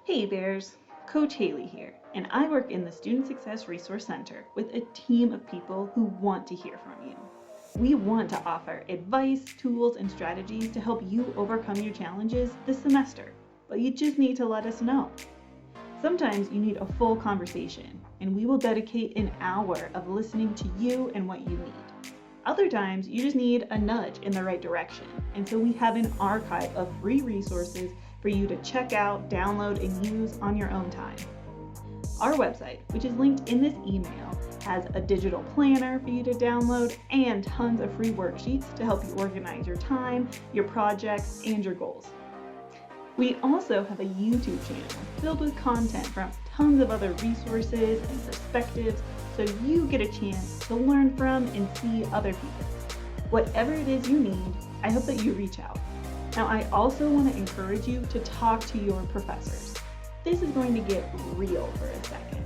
Hey Bears, Coach Haley here, and I work in the Student Success Resource Center with a team of people who want to hear from you. We want to offer advice, tools, and strategies to help you overcome your challenges this semester, but you just need to let us know. Sometimes you need a full conversation, and we will dedicate an hour of listening to you and what you need. Other times, you just need a nudge in the right direction, and so we have an archive of free resources for you to check out, download, and use on your own time. Our website, which is linked in this email, has a digital planner for you to download and tons of free worksheets to help you organize your time, your projects, and your goals. We also have a YouTube channel filled with content from tons of other resources and perspectives, so you get a chance to learn from and see other people. Whatever it is you need, I hope that you reach out. Now, I also want to encourage you to talk to your professors. This is going to get real for a second.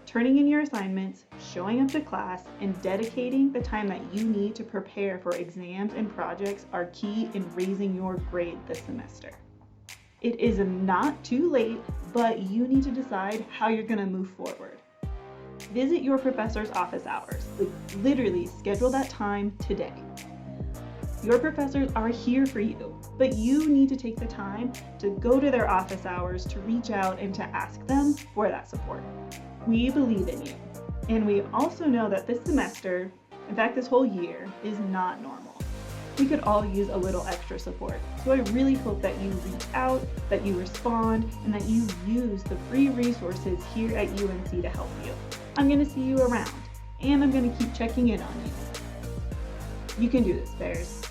Turning in your assignments, showing up to class, and dedicating the time that you need to prepare for exams and projects are key in raising your grade this semester. It is not too late, but you need to decide how you're going to move forward. Visit your professor's office hours. Literally schedule that time today. Your professors are here for you, but you need to take the time to go to their office hours to reach out and to ask them for that support. We believe in you, and we also know that this semester, in fact this whole year, is not normal. We could all use a little extra support, so I really hope that you reach out, that you respond, and that you use the free resources here at UNC to help you. I'm going to see you around, and I'm going to keep checking in on you. You can do this, Bears.